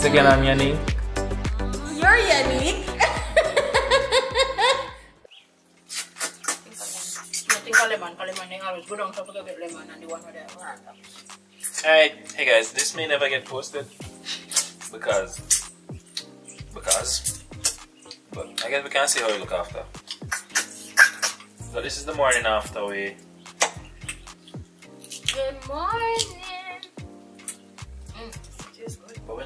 again, I'm Yanique. You're Yanique. Alright, hey guys, this may never get posted because but I guess we can see how we look after. So this is the morning after we. Good morning. But we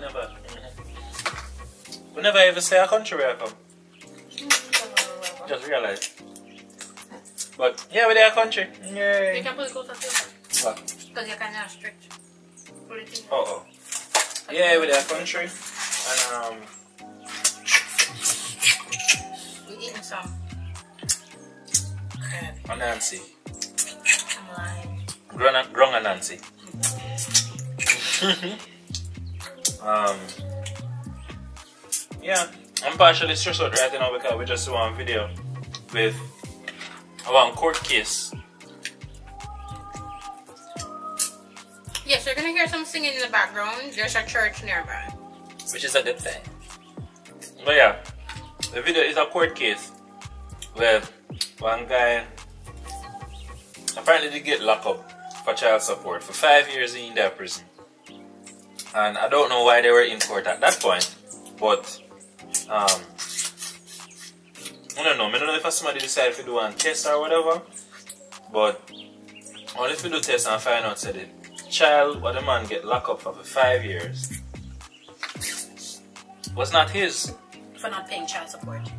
never ever say a country where I come. Just realize. But yeah, we're there country. Yay. You can put it closer to you. What? Because you're kind of strict. Put it in. Oh. Yeah, we're there country. And we're eating some. Nancy. I'm lying. Grung and Nancy. Yeah, I'm partially stressed out right now because we just saw one video with one court case. Yes, you're gonna hear some singing in the background. There's a church nearby. Which is a good thing. But yeah, the video is a court case where one guy apparently did get locked up for child support for 5 years in their prison. And I don't know why they were in court at that point, but I don't know if somebody decided to do a test or whatever, but only if you do test and find out that the child what the man get locked up for 5 years was not his. For not paying child support.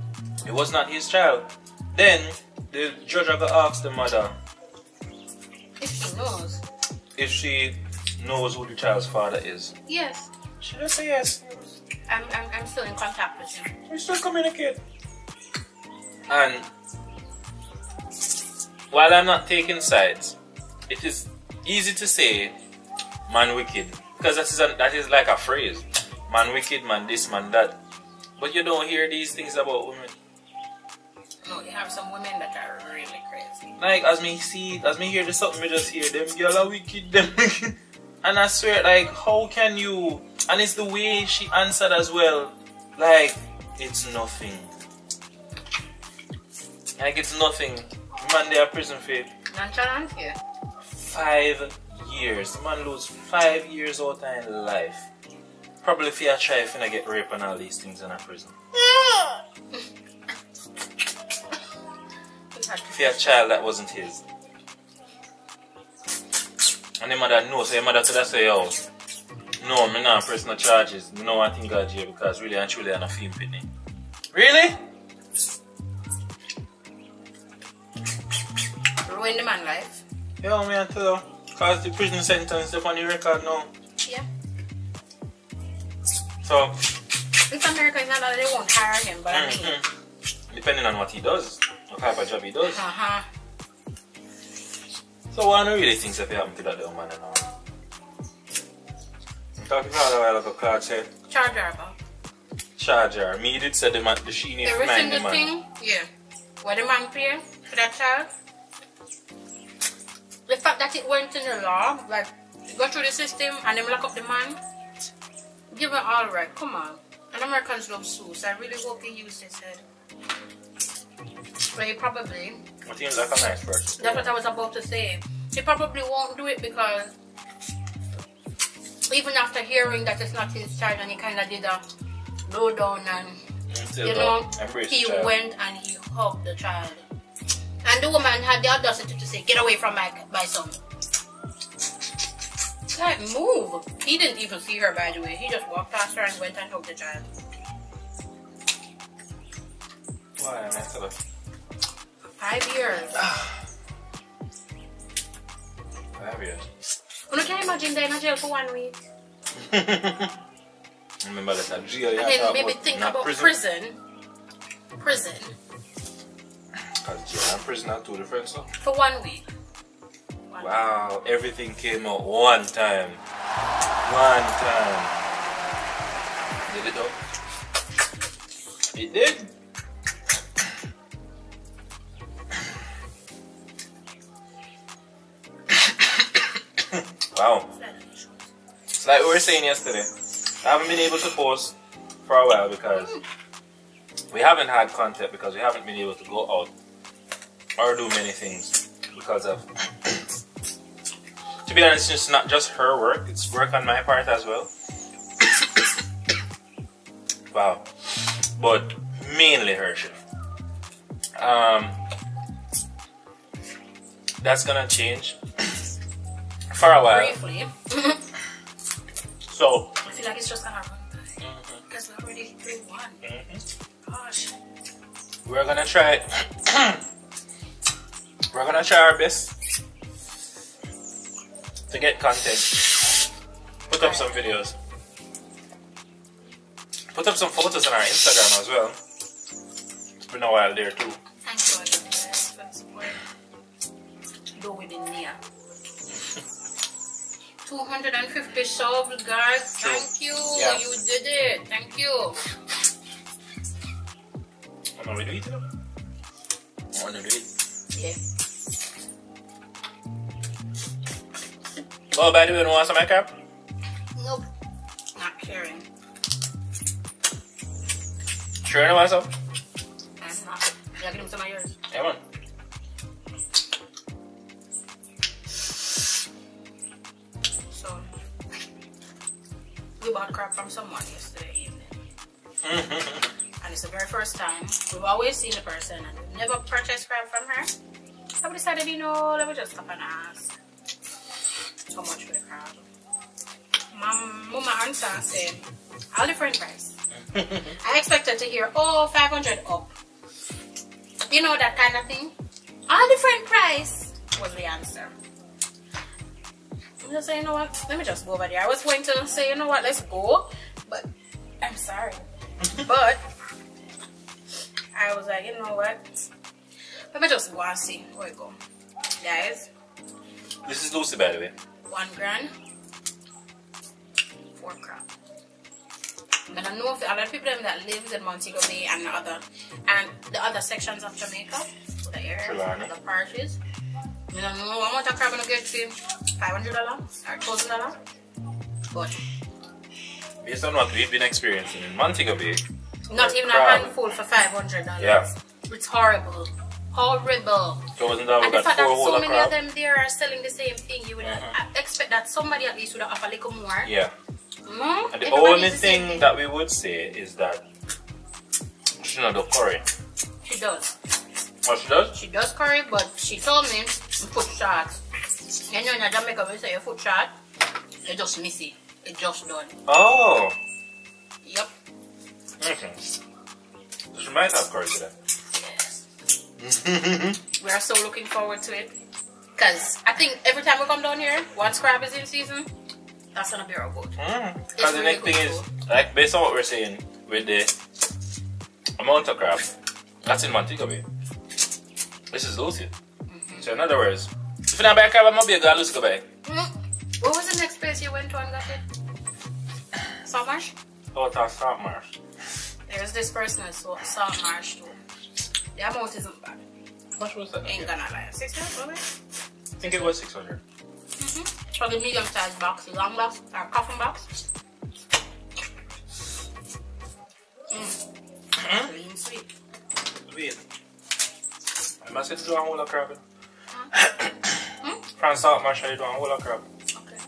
It was not his child. Then the judge got asked the mother if she knows. If she knows who the child's father is. Yes. She just say yes. I'm still in contact with him. We still communicate. And while I'm not taking sides, it is easy to say man wicked. Because that is like a phrase. Man wicked, man this, man that. But you don't hear these things about women. No, you have some women that are really crazy. Like as me hear this something, me just hear them girl are wicked, them wicked. And I swear, like, how can you? And it's the way she answered as well. Like, it's nothing. Like, it's nothing. Man, they are prison for nonchalant, yeah. 5 years. Man lose 5 years out of life. Probably if you try if you get raped and all these things in a prison. If you had a child that wasn't his. And the mother knows, so your mother could have say, yo, no, I'm not pressing no charges. No, I think God here because really and truly I'm not feeling pitney. Really? Ruin the man's life. Yeah, man, I tell you. Because the prison sentence is on the record now. Yeah. So. In America, it's not that they won't hire him, but I mean. Depending on what he does, what type of job he does. Uh-huh. So what I really think that happened to that little man and all. I'm talking about a while ago, Claude said. Charge her about. Charge her. Me did say the man, the she needs to mind the man. Thing, yeah. What the man pay for that child. The fact that it went in the law, like, you go through the system and them lock up the man, give it all right, come on. And Americans love sue, so I really hope he used his head. But he probably... I think like a nice person. That's what I was about to say. He probably won't do it because even after hearing that it's not his child and he kind of did a low down and you know, he went and he hugged the child. And the woman had the audacity to say, get away from my son. Like, move. He didn't even see her, by the way. He just walked past her and went and hugged the child. Why? Nice of 5 years. 5 years. You can imagine they're in jail for 1 week. Remember that jail. And then maybe think about prison. Prison. Because jail and prison are two different stuff. For 1 week. Wow, everything came out one time. One time. Did it though? It did. Wow. It's like we were saying yesterday. I haven't been able to post for a while because we haven't had content, because we haven't been able to go out or do many things because of, to be honest, it's not just her work, it's work on my part as well. Wow. But mainly her shift. That's gonna change for a while. Briefly. So I feel like it's just gonna run by. Because we're already 3-1. Gosh. we're gonna try we're gonna try our best to get content. Put up some videos. Put up some photos on our Instagram as well. It's been a while there too. Thank you guys for the support. Though we didn't near 250 subs, guys. True. Thank you. Yeah. You did it. Thank you. Wanna we do it? Wanna do it? Yeah. Oh, by the way, you want some makeup? Nope. Not caring. Sure, you want some? I'm not. Yeah, give him some of yours. Yeah, man. So, we bought crab from someone yesterday evening. And it's the very first time. We've always seen the person and we've never purchased crab from her. So we decided, you know, let me just stop and ask how much for the crab. Mama answered and said, all different price. I expected to hear, oh, 500 up. You know, that kind of thing. All different price was the answer. I'm just saying, you know what, let me just go over there. I was going to say, you know what, let's go. But I'm sorry. But I was like, you know what, let me just go and see where it go. Guys, This is Lucy, by the way. 1 grand, 4 crab. And I know for a lot of people that lives in Montego Bay and the other sections of Jamaica, the areas, the parishes. I don't know how much a crab gonna get for $500 or $1,000. But Based on what we've been experiencing in Montego Bay, not even crab. a handful for $500. Yeah. It's horrible. Horrible. $1,000 And got the fact 4 that whole so of many crab. of them there are selling the same thing, you would expect that somebody at least would offer a little more. Yeah. Mm-hmm. And the only thing that we would say is that she not do curry. She does. What she does? She does curry, but she told me foot shot. You know in Jamaica we say a foot shot, you just miss it. It's just done. Oh. Yep. Okay. So she might have curry today. Yes. We are so looking forward to it. Because I think every time we come down here, once crab is in season, that's gonna be our good. Because the next thing is, like based on what we're saying with the amount of crab, that's in Montego Bay. This is Lucy. So in other words, if you're not buy crab, I'm gonna be a girl Lucy go buy. What was the next place you went to and got it? Saltmarsh? Out of Saltmarsh. There's this person at Saltmarsh too. The amount isn't bad. How much was that? Ain't gonna lie. 600 probably? I think it was 600. For the medium sized box, the long box, or coffin box. Clean sweet. Wait. I must have to do a whole lot of crab. From Saltmarsh, I do a whole lot of crab. Okay.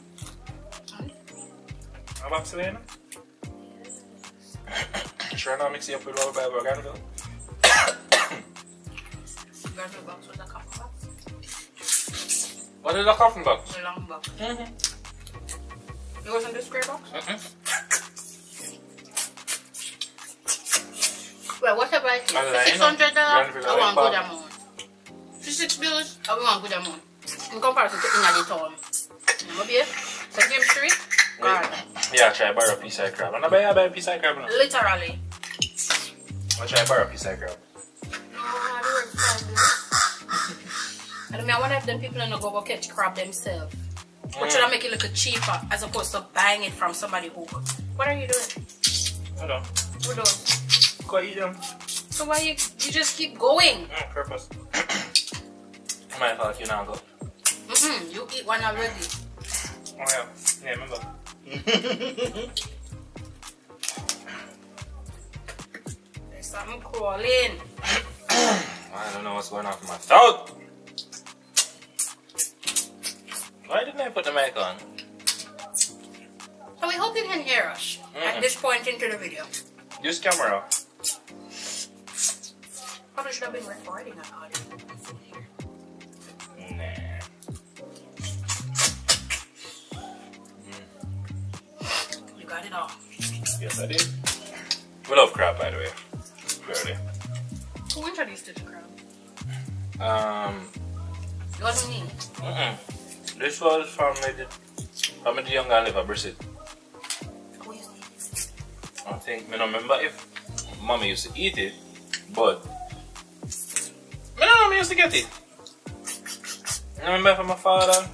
A box of it? Sure, now mix it up with what we buy for Granville. Granville box was a coffin box. What is a coffin box? The long box. It wasn't the square box? Well, whatever it is, for $600, I want good amount. For $6, I want good amount. In comparison to in the town. Maybe, St. James Street, God. Yeah, try to borrow a piece of crab. And I buy a piece of crab now. Literally. I try to borrow a piece of crab. No, I don't work for this. I mean, I wonder if them people don't go catch crab themselves. But should I make it look cheaper as opposed to buying it from somebody who... What are you doing? Hold on. Who does? Go eat them. So why you just keep going? Purpose. I might thought you now go. You eat one already. Oh yeah. Yeah, remember. swollen. I don't know what's going on with my throat. Why didn't I put the mic on? So we hope you can hear us at this point into the video. Use camera. Probably should have been recording an audio. Nah. You got it all. Yes, I did. We love crab, by the way. Really. Who introduced you to crab? It wasn't me. This was from the young girl live at Brissett. Who is it? I think, I don't remember if mommy used to eat it, but I don't know, I used to get it. I remember from my father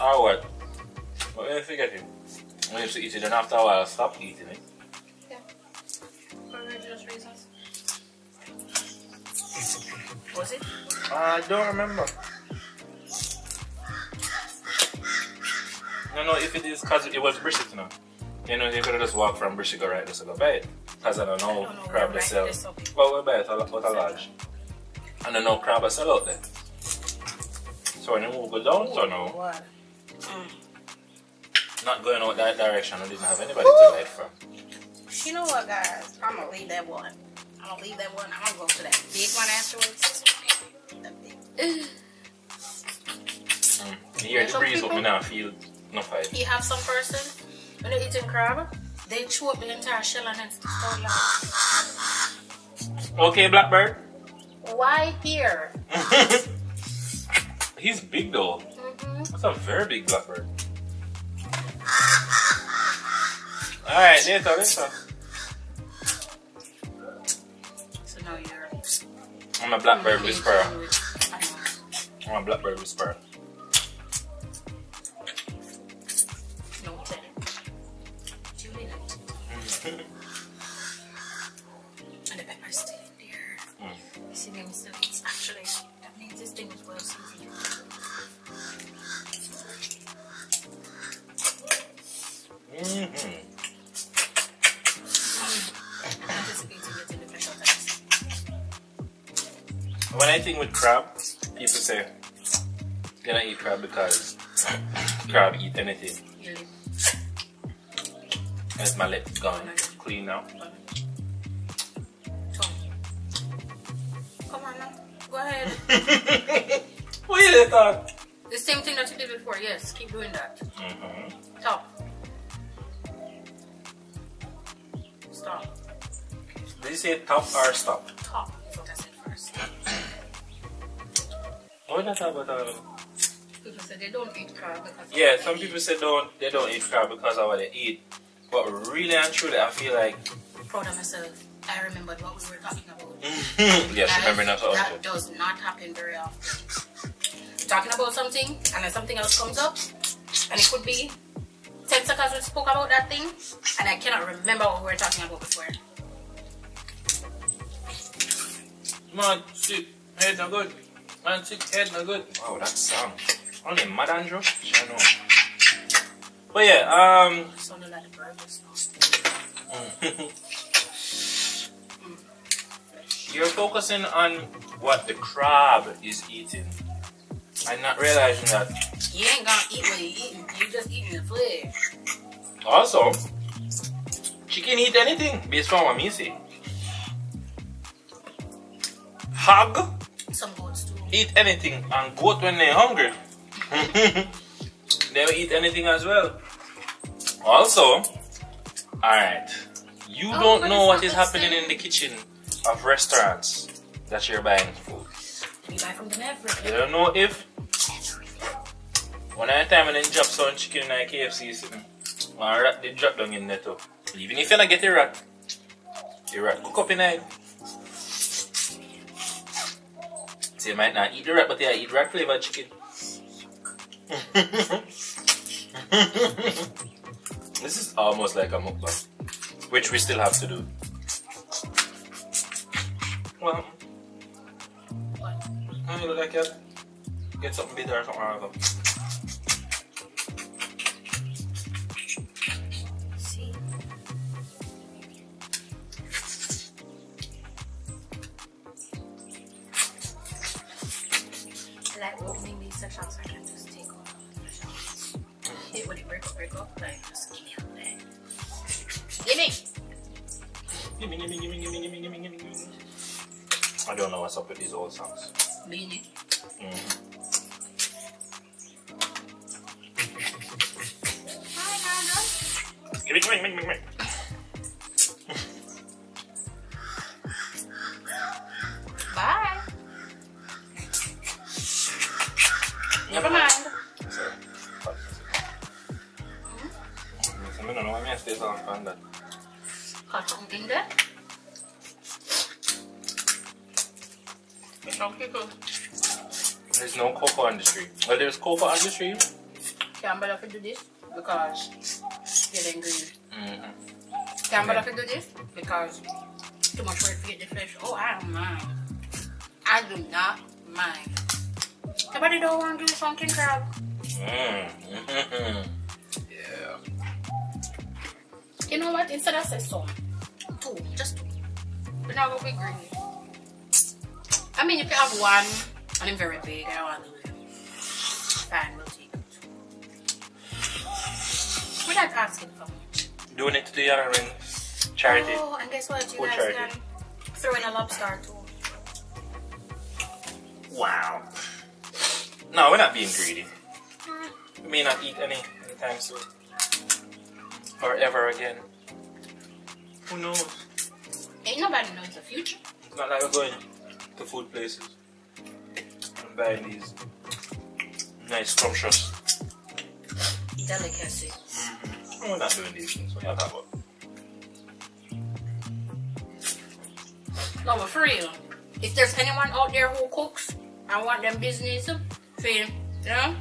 or what, but I used to get it. I used to eat it, and after a while I stopped eating it. Yeah. For religious reasons. Was it? I don't remember. No, if it is because it was Brissett, you know. You know, you could have just walked from Brissett go right, just go buy it. Because I don't know crab they sell. Well, we buy it out of large. And I know crab I sell out there. So when you move go down, so no. What? Not going out that direction, I didn't have anybody to buy it from. You know what, guys? I'm going to leave that one. I'm going to leave that one. I'm going to go to that big one afterwards. That big. You hear the breeze up me now, feel no fight. You have some person, when they're eating crab, they chew up the entire shell and then start like. Okay, Blackbird. Why here? He's big though. That's a very big Blackbird. Alright, later. So now you're. I'm a Blackbird whisperer. I'm a Blackbird whisperer. And the pepper's still in there. You see them still, it's actually, that means this thing is well seasoned. Anticipating getting the flesh out of this. When I think with crab, people say, you don't eat crab because crab eat anything. Your lip. That's my lip gone. Clean now. Come on now. Go ahead. What you did that? The same thing that you did before. Yes, keep doing that. Top. Stop. Did you say top or stop? Top is what I said first. What did I talk about? People say they don't eat crab because Yeah, some people say they don't eat crab because of what they eat. But really and truly, I feel like proud of myself. I remembered what we were talking about. Yes, remember that. That does not happen very often. You're talking about something, and then something else comes up, and it could be 10 seconds we spoke about that thing, and I cannot remember what we were talking about before. Man, sick head no good. Man, sick head no good. Wow, that song. Only Mad Andrew? I know. But yeah, Sounded like a bird just now. You're focusing on what the crab is eating and not realizing that You ain't gonna eat what you're eating. You're just eating the flesh. also chicken eat anything based on what me say. Hog Some goats too. eat anything, and goat when they're hungry they will eat anything as well. Also, alright, you don't know what is happening in the kitchen of restaurants that you're buying food. We buy from them everywhere. You don't know if one at a time when they drop some chicken in a KFC sitting, one rat they drop down in there too. Even if you don't get a rat cook up in there. So you might not eat the rat, but you eat rat flavored chicken. This is almost like a mukbang, which we still have to do. Well, What? you look like you get something bitter or something like that. See? shots I can just take out. Hit when it break up, like just give me a leg. Gimme! Gimme. I don't know what's up with these old songs. Beanie. Gimme. Bye. Never mind. Sorry. I don't know why I stay so on that. Got something there? Some people. There's no cocoa on the tree. Well, there's cocoa on the tree. Can't bother to do this because you're green. Can't bother to do this because too much work to get the flesh. Oh, I don't mind. I do not mind. Somebody don't want to do something, girl. Yeah. You know what? Instead of say some, two, just two. We're not gonna be greedy. I mean, you can have one, and I'm very big. I don't want to do it. Fine, we'll take it. We're not asking for much. Doing it to the Yanique charity. Oh, and guess what? You What guys charity? can throw in a lobster too. Wow. No, we're not being greedy. We may not eat anytime soon. Or ever again. Who knows? Ain't nobody knows the future. It's not like we're going to food places and buying these nice scrumptious. Delicacy. We're not doing these things. What are you talking about? No, but for real, if there's anyone out there who cooks and want them business to, you know,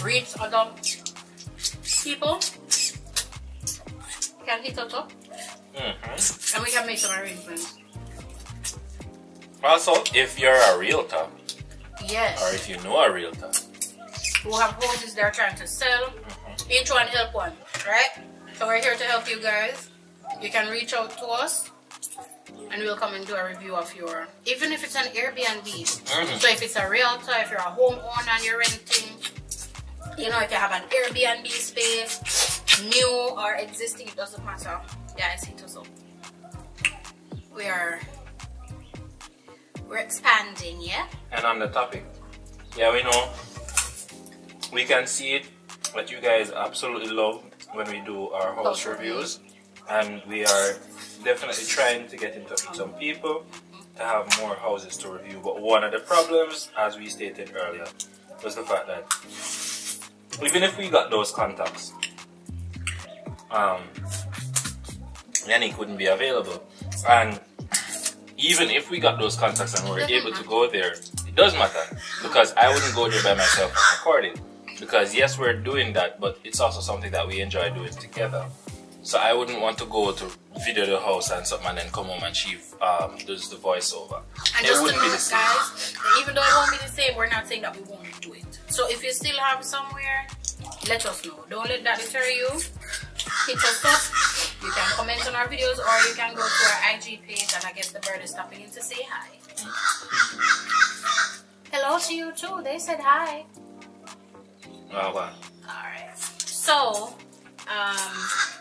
reach other people, can hit us up and we can make some arrangements. Also, if you're a realtor, Yes. or if you know a realtor, Who have houses they're trying to sell, each one help one, right? So we're here to help you guys. You can reach out to us and we'll come and do a review of your, even if it's an Airbnb. So if it's a realtor, if you're a homeowner and you're renting, you know, if you have an Airbnb space, new or existing, it doesn't matter. Guys, hit us up. We're expanding, yeah? and on the topic, yeah, we know, we can see it, what you guys absolutely love when we do our house reviews, and we are definitely trying to get in touch with some people to have more houses to review. But one of the problems, as we stated earlier, was the fact that even if we got those contacts, Yanique wouldn't be available. And even if we got those contacts and were able to go there, it doesn't matter, because I wouldn't go there by myself and record it. Because yes, we're doing that, but it's also something that we enjoy doing together. So I wouldn't want to go to video the house and something and then come home and she does the voiceover. And It just to wouldn't be note, the same. guys, even though it won't be the same, we're not saying that we won't do it. So if you still have somewhere, let us know. Don't let that deter you. Hit us up. You can comment on our videos, or you can go to our IG page, and I guess the bird is stopping in to say hi. Hello to you too. They said hi. Oh, wow. Alright. So,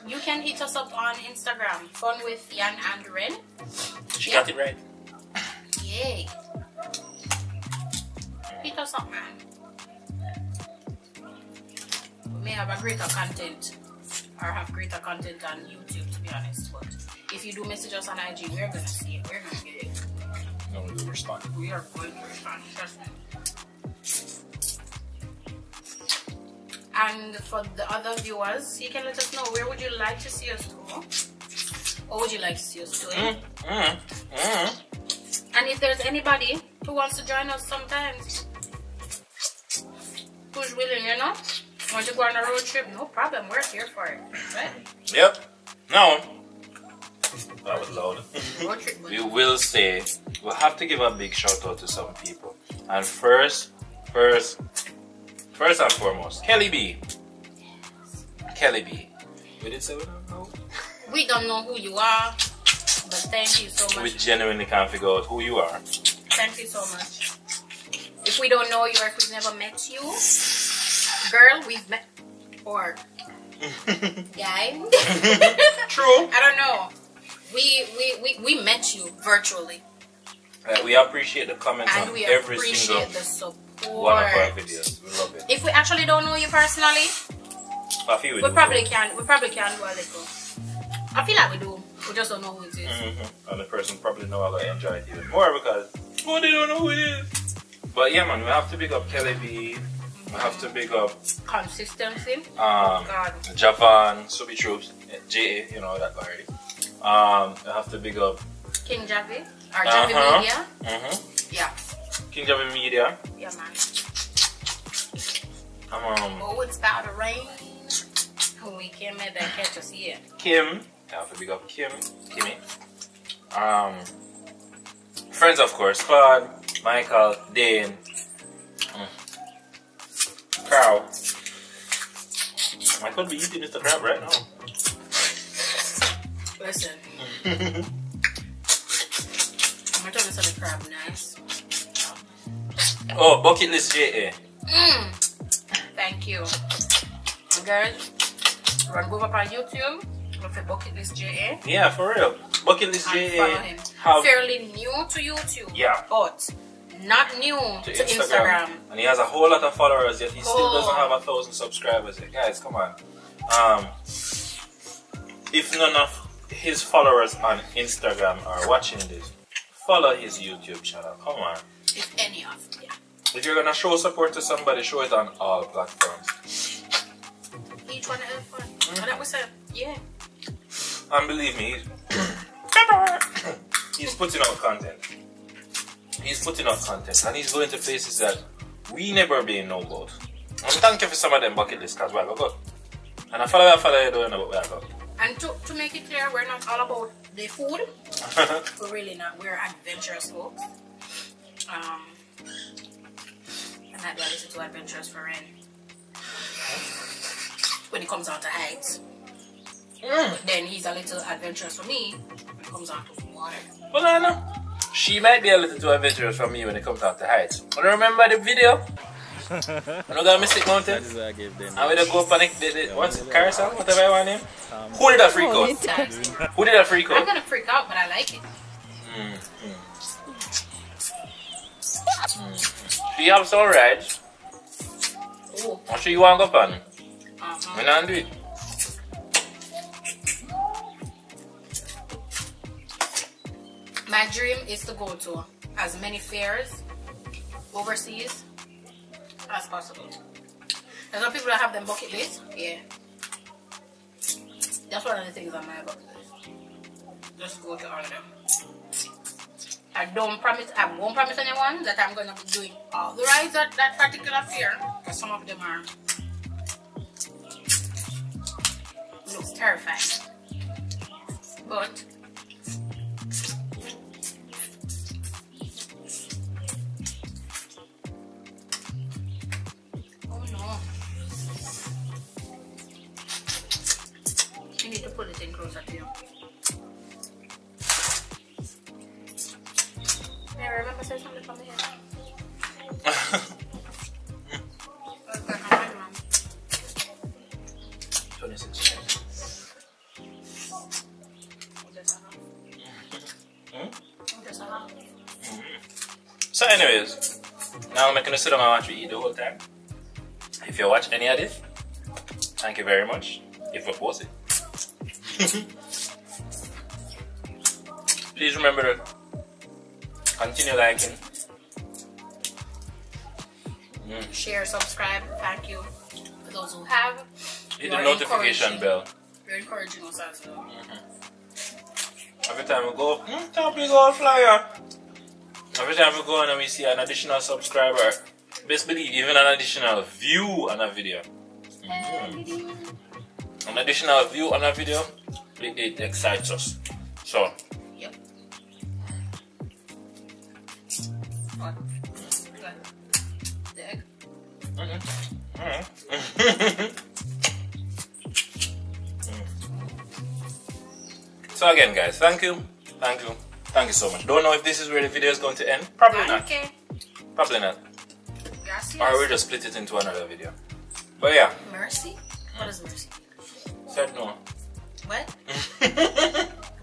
you can hit us up on Instagram. Fun with Yan and Ren. She got it right. Yay. Hit us up, man. We may have a greater content, or have greater content on YouTube, to be honest. But if you do message us on IG, we're gonna see it. We're gonna get it. No, we will respond. We are going to respond. Trust me. And for the other viewers, you can let us know, where would you like to see us do? What would you like to see us doing? And if there's anybody who wants to join us sometimes, who's willing, you know? Want to go on a road trip? No problem, we're here for it, right? Yep. Now, that was loud. Road trip. We will say, we'll have to give a big shout out to some people. And first and foremost, Kelly B. Kelly B. We did say we don't know. We don't know who you are, but thank you so much. We genuinely can't figure out who you are. Thank you so much. If we don't know you or if we've never met you, girl, we've met. Or guy. True. I don't know. We met you virtually. We appreciate the comments and on we every appreciate single the support. one of our videos. We love it. If we actually don't know you personally, I feel we probably can do a little. I feel like we do. We just don't know who it is. And the person probably know I'm gonna enjoy it even more because they don't know who it is. But yeah, man, we have to big up Kelly B. We have to big up consistency. Javan, Subi Troops, JA, you know that already. I have to big up King Javi or Javi Media. Yeah. King Javi Media. Yeah, man. Oh, it's about to rain. We came in and catch us here. Kim. I have to big up Kimmy. Friends, of course. Claude, Michael, Dane, Carl. I could be eating Mr. Crab right now. Listen. I'm gonna tell you the crab nice. Oh, bucket list JA. Thank you. Girls, run go up on YouTube. Look for Bucket List JA. Yeah, for real. Bucket List JA. Follow him. Fairly new to YouTube. Yeah. But not new to Instagram. And he has a whole lot of followers, yet he still doesn't have 1,000 subscribers yet. Guys, come on. If none of his followers on Instagram are watching this, follow his YouTube channel. Come on. If any of them. If you're gonna show support to somebody, show it on all platforms. Each one have fun. That was it. Yeah. And believe me, he's putting out content. He's putting out content, and he's going to places that we never been know about. And thank you for some of them bucket lists, because we're going to go. And I follow you don't know where I go. And to make it clear, we're not all about the food. We're really not. We're adventurous folks. And I do listen to Adventurous for Ren when it comes out to heights. Then he's a little adventurous for me when it comes out to water. Well, I know. She might be a little too adventurous for me when it comes out to heights. But remember the video? I'm not gonna Mystic Mountain. That is what I gave them. I'm gonna go up on the what's it? Carousel? Whatever I want name. Who did that freak out? Who did that freak out? I'm gonna freak out, but I like it. She have some rides. Oh. I'm sure you want to go up on. I'm not do it. My dream is to go to as many fairs overseas as possible. There's some people that have them bucket list. Yeah. That's one of the things on my bucket list. Just go to all of them. I won't promise anyone that I'm going to be doing all the rides at that particular fair, because some of them are looks terrifying. But oh no, you need to put it in closer to you. I remember saying something from here. Okay, I'm mom. 26. So anyways, now I'm going to sit down and watch you eat the whole time. If you watch any of this, thank you very much. If you post it. Please remember to continue liking. Share, subscribe. Thank you for those who have. Hit the notification bell. You're encouraging us as well. Every time we go, top we go flyer. Every time we go and we see an additional subscriber, best believe even an additional view on a video. An additional view on a video, it excites us. So. Yep. What? The egg? So again guys, thank you so much. Don't know if this is where the video is going to end. Probably not. Okay. Probably not. Or we just split it into another video. But yeah. Mercy? What is mercy? Said no. What?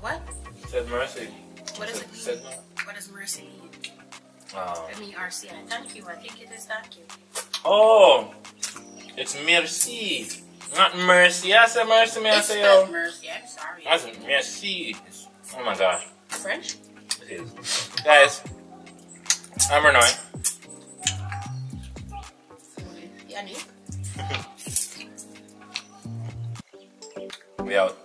What? Said mercy. What does it mean? Said no. What does mercy mean? Oh. M-E-R-C-I. Thank you. I think it is thank you. Oh. It's merci. Not mercy. I said mercy, man. I It's say spelled mercy. I'm sorry. I said merci. Oh my gosh. French? It is. Guys, I'm Renouy. Yanique? We out.